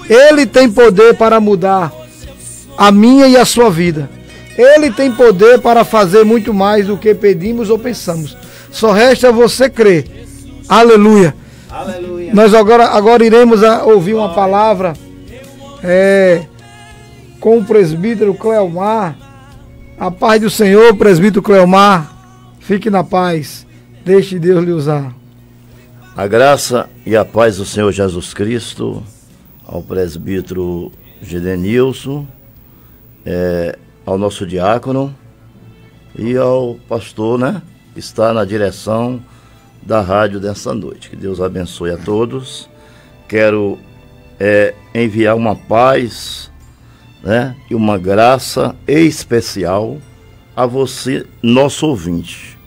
Ele tem poder para mudar a minha e a sua vida. Ele tem poder para fazer muito mais do que pedimos ou pensamos. Só resta você crer. Aleluia. Aleluia. Nós agora iremos ouvir uma palavra com o presbítero Cleomar. A paz do Senhor, presbítero Cleomar. Fique na paz. Deixe Deus lhe usar. A graça e a paz do Senhor Jesus Cristo, ao presbítero Gidenilson, ao nosso diácono e ao pastor, que está na direção da rádio dessa noite. Que Deus abençoe a todos. Quero enviar uma paz, e uma graça especial a você, nosso ouvinte.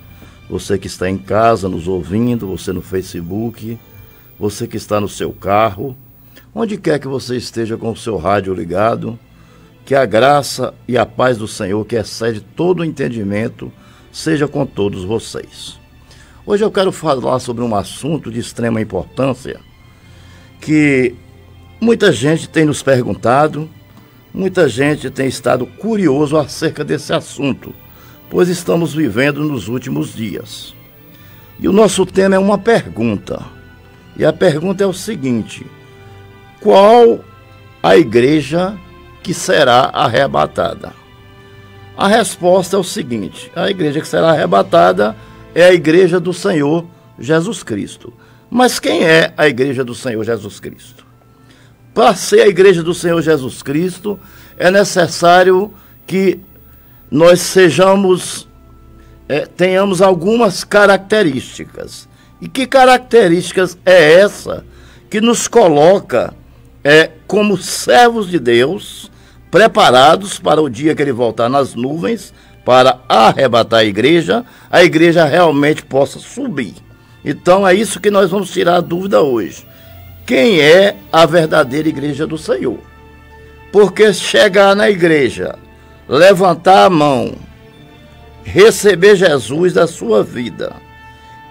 Você que está em casa nos ouvindo, você no Facebook, você que está no seu carro, onde quer que você esteja com o seu rádio ligado, que a graça e a paz do Senhor, que excede todo o entendimento, seja com todos vocês. Hoje eu quero falar sobre um assunto de extrema importância, que muita gente tem nos perguntado, muita gente tem estado curioso acerca desse assunto, pois estamos vivendo nos últimos dias. E o nosso tema é uma pergunta. E a pergunta é o seguinte: qual a igreja que será arrebatada? A resposta é o seguinte: a igreja que será arrebatada é a igreja do Senhor Jesus Cristo. Mas quem é a igreja do Senhor Jesus Cristo? Para ser a igreja do Senhor Jesus Cristo, é necessário que nós tenhamos algumas características. E que características é essa que nos coloca como servos de Deus, preparados para o dia que Ele voltar nas nuvens, para arrebatar a igreja realmente possa subir. Então é isso que nós vamos tirar a dúvida hoje. Quem é a verdadeira igreja do Senhor? Porque chegar na igreja, levantar a mão, receber Jesus da sua vida,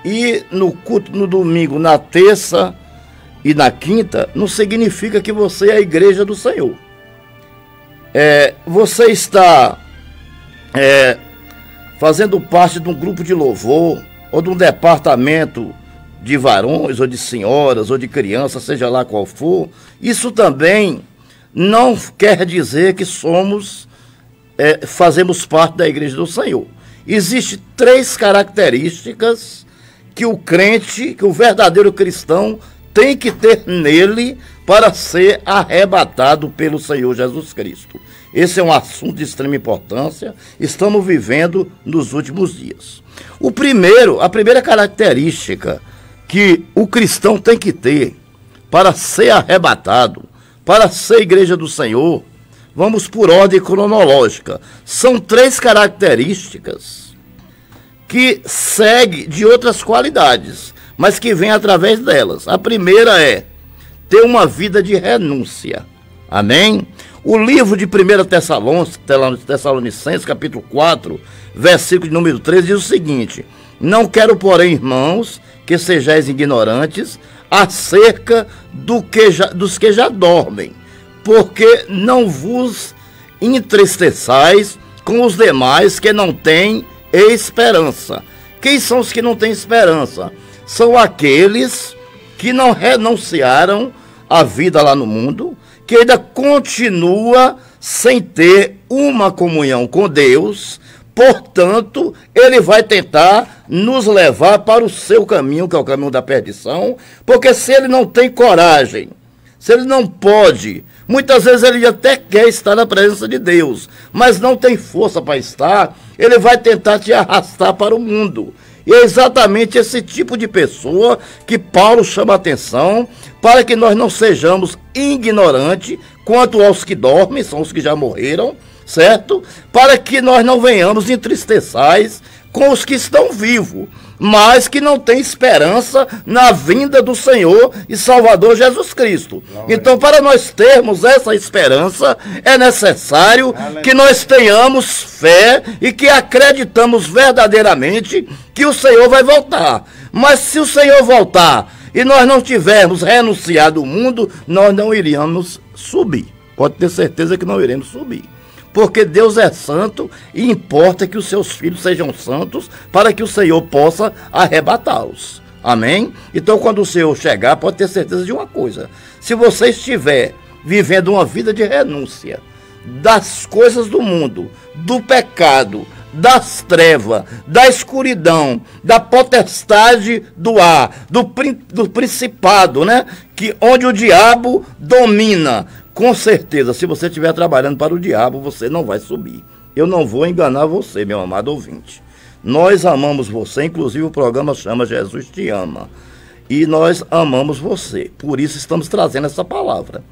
e no culto no domingo, na terça e na quinta, não significa que você é a igreja do Senhor. Você está fazendo parte de um grupo de louvor, ou de um departamento de varões, ou de senhoras, ou de crianças, seja lá qual for. Isso também não quer dizer que fazemos parte da igreja do Senhor. Existem 3 características que o crente, que o verdadeiro cristão tem que ter nele para ser arrebatado pelo Senhor Jesus Cristo. Esse é um assunto de extrema importância. Estamos vivendo nos últimos dias. A primeira característica que o cristão tem que ter para ser arrebatado, para ser igreja do Senhor, vamos por ordem cronológica. São 3 características que seguem de outras qualidades, mas que vêm através delas. A primeira é ter uma vida de renúncia. Amém? O livro de 1 Tessalonicenses, capítulo 4, versículo de número 13, diz o seguinte: não quero, porém, irmãos, que sejais ignorantes acerca dos que já dormem, porque não vos entristeçais com os demais que não têm esperança. Quem são os que não têm esperança? São aqueles que não renunciaram à vida lá no mundo, que ainda continua sem ter uma comunhão com Deus. Portanto, ele vai tentar nos levar para o seu caminho, que é o caminho da perdição, porque se ele não tem coragem, se ele não pode, muitas vezes ele até quer estar na presença de Deus, mas não tem força para estar, ele vai tentar te arrastar para o mundo. E é exatamente esse tipo de pessoa que Paulo chama a atenção, para que nós não sejamos ignorantes quanto aos que dormem, são os que já morreram, certo? Para que nós não venhamos entristeçais com os que estão vivos, mas que não têm esperança na vinda do Senhor e Salvador Jesus Cristo. Então, para nós termos essa esperança, é necessário que nós tenhamos fé e que acreditamos verdadeiramente que o Senhor vai voltar. Mas se o Senhor voltar e nós não tivermos renunciado o mundo, nós não iríamos subir. Pode ter certeza que não iremos subir. Porque Deus é santo e importa que os seus filhos sejam santos para que o Senhor possa arrebatá-los. Amém? Então, quando o Senhor chegar, pode ter certeza de uma coisa. Se você estiver vivendo uma vida de renúncia das coisas do mundo, do pecado, das trevas, da escuridão, da potestade do ar, do principado, né? Onde o diabo domina, com certeza, se você estiver trabalhando para o diabo, você não vai subir. Eu não vou enganar você, meu amado ouvinte. Nós amamos você, inclusive o programa chama Jesus Te Ama. E nós amamos você, por isso estamos trazendo essa palavra.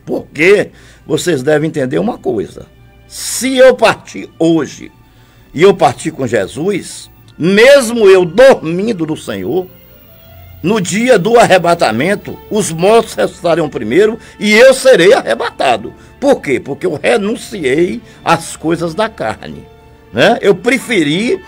Porque vocês devem entender uma coisa. Se eu partir hoje e eu partir com Jesus, mesmo eu dormindo no Senhor, no dia do arrebatamento, os mortos ressuscitarão primeiro e eu serei arrebatado. Por quê? Porque eu renunciei às coisas da carne, né? Eu preferi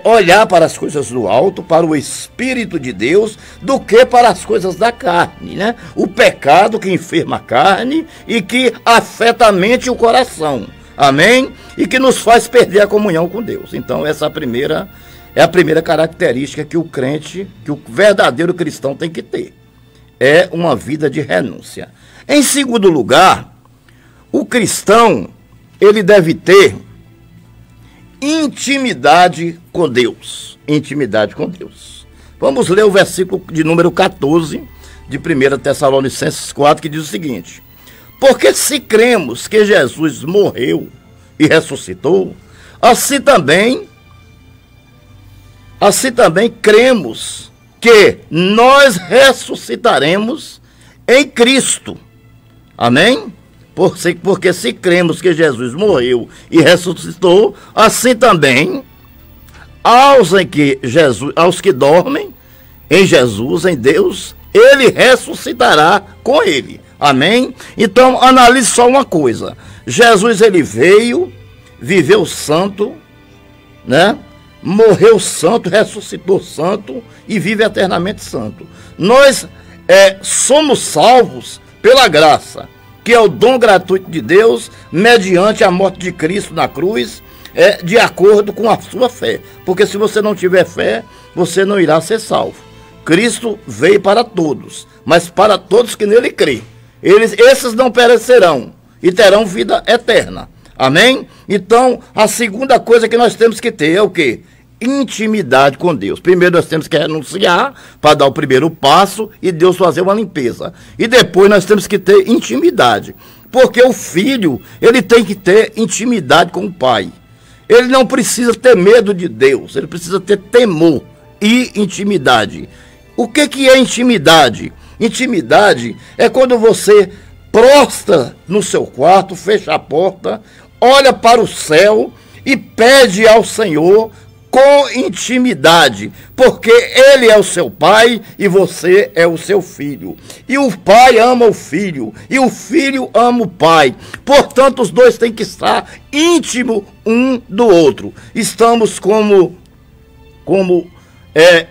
olhar para as coisas do alto, para o Espírito de Deus, do que para as coisas da carne, né? O pecado que enferma a carne e que afeta a mente e o coração. Amém? E que nos faz perder a comunhão com Deus. Então, essa é a primeira característica que o crente, que o verdadeiro cristão tem que ter. É uma vida de renúncia. Em segundo lugar, o cristão, ele deve ter intimidade com Deus. Intimidade com Deus. Vamos ler o versículo de número 14 de 1 Tessalonicenses 4, que diz o seguinte: porque se cremos que Jesus morreu e ressuscitou, assim também cremos que nós ressuscitaremos em Cristo. Amém? Porque se cremos que Jesus morreu e ressuscitou, assim também aos que dormem em Jesus, em Deus, ele ressuscitará com ele. Amém? Então, analise só uma coisa. Jesus, ele veio, viveu santo, né? Morreu santo, ressuscitou santo e vive eternamente santo. Nós somos salvos pela graça, que é o dom gratuito de Deus, mediante a morte de Cristo na cruz, de acordo com a sua fé. Porque se você não tiver fé, você não irá ser salvo. Cristo veio para todos, mas para todos que nele crê. Esses não perecerão e terão vida eterna. Amém? Então, a segunda coisa que nós temos que ter é o quê? Intimidade com Deus. Primeiro nós temos que renunciar para dar o primeiro passo e Deus fazer uma limpeza. E depois nós temos que ter intimidade. Porque o filho, ele tem que ter intimidade com o pai. Ele não precisa ter medo de Deus, ele precisa ter temor e intimidade. O que é intimidade? Intimidade é quando você prostra no seu quarto, fecha a porta, olha para o céu e pede ao Senhor com intimidade, porque ele é o seu pai e você é o seu filho. E o pai ama o filho, e o filho ama o pai. Portanto, os dois têm que estar íntimos um do outro. Estamos como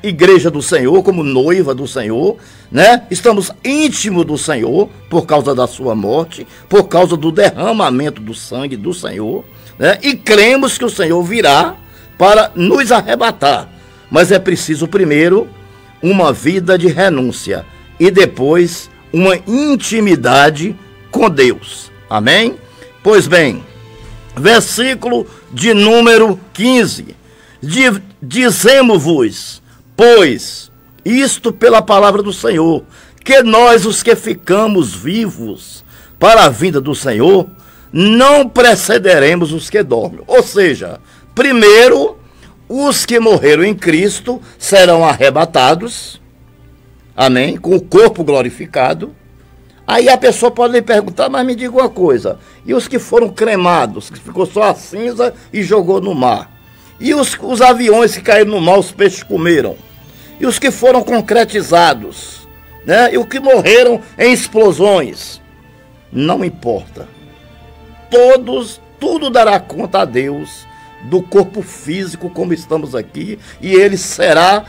igreja do Senhor, como noiva do Senhor, né? Estamos íntimos do Senhor por causa da sua morte, por causa do derramamento do sangue do Senhor, né? E cremos que o Senhor virá para nos arrebatar. Mas é preciso primeiro uma vida de renúncia e depois uma intimidade com Deus. Amém? Pois bem, versículo de número 15. Dizemos-vos, pois, isto pela palavra do Senhor, que nós, os que ficamos vivos para a vinda do Senhor, não precederemos os que dormem. Ou seja, primeiro, os que morreram em Cristo serão arrebatados, amém, com o corpo glorificado. Aí a pessoa pode lhe perguntar, mas me diga uma coisa, e os que foram cremados, que ficou só a cinza e jogou no mar? E os aviões que caíram no mar, os peixes comeram? E os que foram concretizados, né? E os que morreram em explosões? Não importa. Tudo dará conta a Deus do corpo físico como estamos aqui, e ele será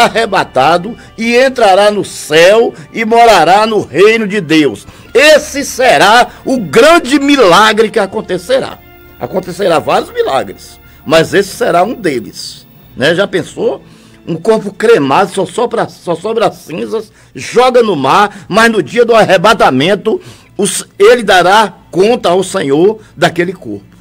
arrebatado e entrará no céu e morará no reino de Deus. Esse será o grande milagre que acontecerá. Acontecerá vários milagres, mas esse será um deles, né? Já pensou? Um corpo cremado, só sobra as cinzas, joga no mar, mas no dia do arrebatamento, ele dará conta ao Senhor daquele corpo.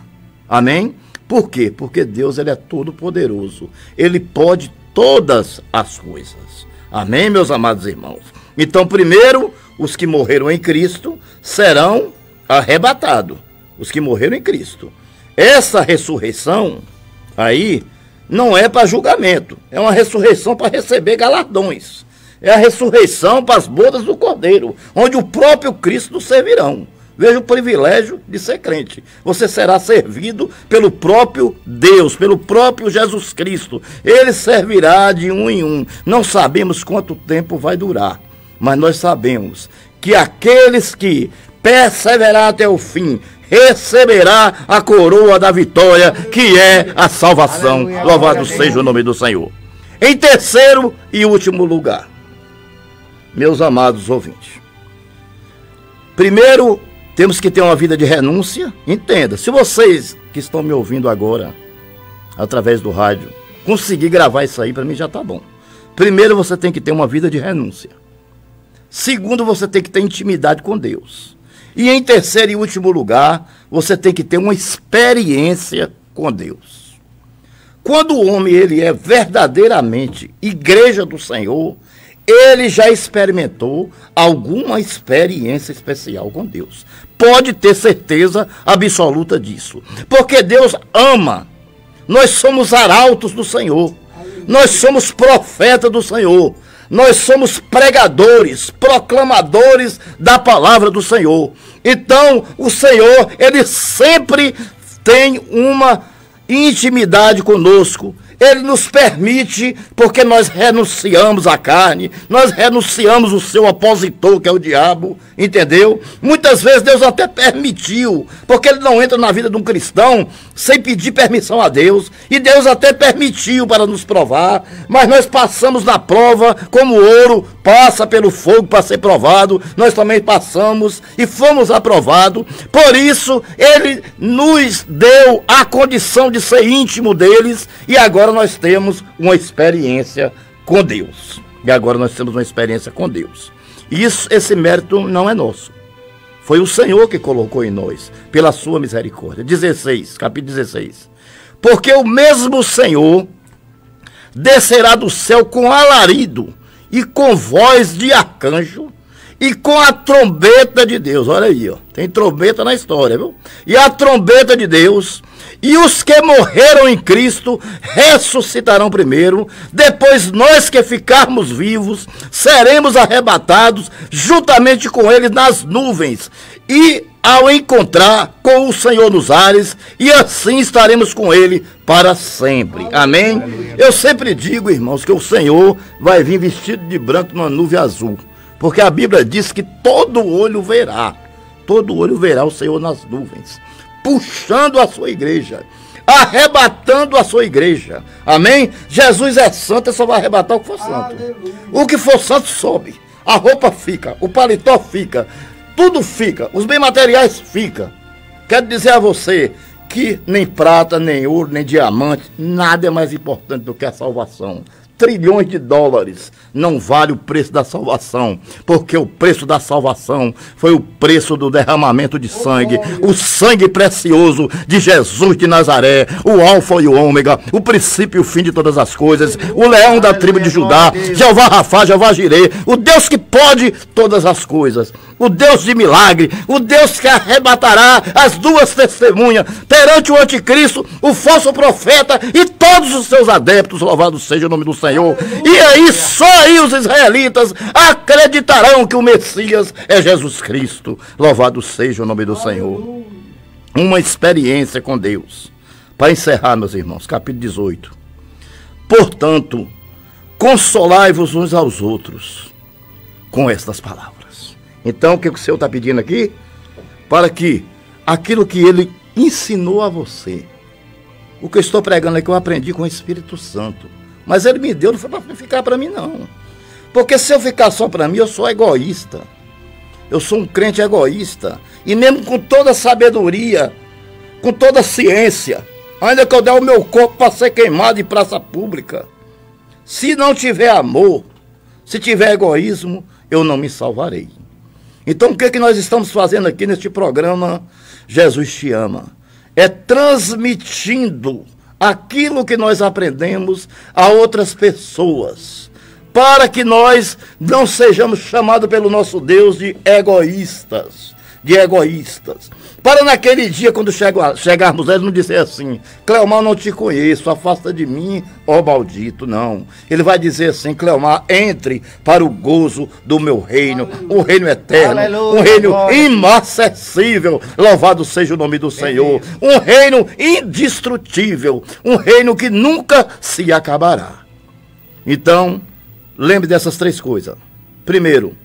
Amém? Por quê? Porque Deus, ele é todo poderoso. Ele pode todas as coisas. Amém, meus amados irmãos? Então, primeiro, os que morreram em Cristo serão arrebatados. Os que morreram em Cristo. Essa ressurreição aí não é para julgamento. É uma ressurreição para receber galardões. É a ressurreição para as bodas do Cordeiro, onde o próprio Cristo nos servirão. Veja o privilégio de ser crente. Você será servido pelo próprio Deus, pelo próprio Jesus Cristo. Ele servirá de um em um. Não sabemos quanto tempo vai durar, mas nós sabemos que aqueles que perseverar até o fim receberá a coroa da vitória, que é a salvação. Aleluia, louvado seja o nome do Senhor. Em terceiro e último lugar, meus amados ouvintes, primeiro, temos que ter uma vida de renúncia. Entenda, se vocês que estão me ouvindo agora, através do rádio, conseguir gravar isso aí, para mim já está bom. Primeiro, você tem que ter uma vida de renúncia. Segundo, você tem que ter intimidade com Deus. E em terceiro e último lugar, você tem que ter uma experiência com Deus. Quando o homem ele é verdadeiramente igreja do Senhor, ele já experimentou alguma experiência especial com Deus. Pode ter certeza absoluta disso. Porque Deus ama. Nós somos arautos do Senhor. Nós somos profetas do Senhor. Nós somos pregadores, proclamadores da palavra do Senhor. Então, o Senhor, ele sempre tem uma intimidade conosco. Ele nos permite, porque nós renunciamos à carne, nós renunciamos o seu opositor, que é o diabo, entendeu? Muitas vezes Deus até permitiu, porque ele não entra na vida de um cristão sem pedir permissão a Deus, e Deus até permitiu para nos provar, mas nós passamos na prova como ouro passa pelo fogo para ser provado, nós também passamos e fomos aprovados. Por isso, ele nos deu a condição de ser íntimo deles, e agora nós temos uma experiência com Deus. E agora nós temos uma experiência com Deus. Esse mérito não é nosso. Foi o Senhor que colocou em nós, pela sua misericórdia. 16, capítulo 16. Porque o mesmo Senhor descerá do céu com alarido e com voz de arcanjo e com a trombeta de Deus. Olha aí, ó, tem trombeta na história, viu? E a trombeta de Deus, e os que morreram em Cristo ressuscitarão primeiro, depois nós que ficarmos vivos seremos arrebatados juntamente com eles nas nuvens, e ao encontrar com o Senhor nos ares, e assim estaremos com ele para sempre. Amém? Eu sempre digo, irmãos, que o Senhor vai vir vestido de branco numa nuvem azul, porque a Bíblia diz que todo olho verá o Senhor nas nuvens, puxando a sua igreja, arrebatando a sua igreja. Amém? Jesus é santo, ele só vai arrebatar o que for santo. Aleluia. O que for santo sobe, a roupa fica, o paletó fica, tudo fica, os bens materiais ficam. Quero dizer a você que nem prata, nem ouro, nem diamante, nada é mais importante do que a salvação. Trilhões de dólares não vale o preço da salvação, porque o preço da salvação foi o preço do derramamento de sangue, o sangue precioso de Jesus de Nazaré, o alfa e o ômega, o princípio e o fim de todas as coisas, o leão da tribo de Judá, Jeová Rafá, Jeová Jirê, o Deus que pode todas as coisas, o Deus de milagre, o Deus que arrebatará as duas testemunhas perante o anticristo, o falso profeta e todos os seus adeptos. Louvado seja o nome do Senhor. E aí, só aí os israelitas acreditarão que o Messias é Jesus Cristo. Louvado seja o nome do Senhor. Uma experiência com Deus. Para encerrar, meus irmãos, capítulo 18. Portanto, consolai-vos uns aos outros com estas palavras. Então, o que o Senhor está pedindo aqui? Para que aquilo que ele ensinou a você, O que eu estou pregando é que eu aprendi com o Espírito Santo. Mas ele me deu, não foi para ficar para mim, não. Porque se eu ficar só para mim, eu sou egoísta. Eu sou um crente egoísta. E mesmo com toda a sabedoria, com toda a ciência, ainda que eu der o meu corpo para ser queimado em praça pública, se não tiver amor, se tiver egoísmo, eu não me salvarei. Então o que nós estamos fazendo aqui neste programa Jesus Te Ama? É transmitindo aquilo que nós aprendemos a outras pessoas, para que nós não sejamos chamados pelo nosso Deus de egoístas. Para naquele dia, quando chegarmos, ele não dizer assim: Cleomar, não te conheço, afasta de mim, ó maldito. Não. Ele vai dizer assim: Cleomar, entre para o gozo do meu reino, o reino eterno, um reino inacessível. Louvado seja o nome do Senhor. Um reino indestrutível, um reino que nunca se acabará. Então, lembre dessas três coisas. Primeiro,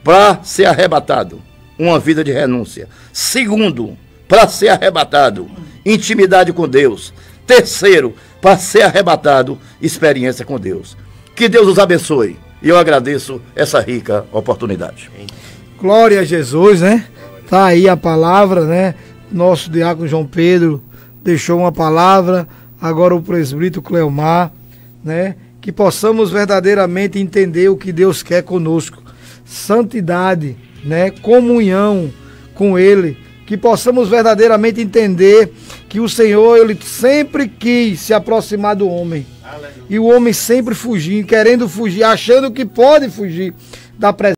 para ser arrebatado, uma vida de renúncia. Segundo, para ser arrebatado, intimidade com Deus. Terceiro, para ser arrebatado, experiência com Deus. Que Deus os abençoe. E eu agradeço essa rica oportunidade. Glória a Jesus, né? Tá aí a palavra, né? Nosso diácono João Pedro deixou uma palavra. Agora o presbítero Cleomar, né? Que possamos verdadeiramente entender o que Deus quer conosco. Santidade, né, comunhão com Ele, que possamos verdadeiramente entender que o Senhor, Ele sempre quis se aproximar do homem. Aleluia. E o homem sempre fugindo, querendo fugir, achando que pode fugir da presença.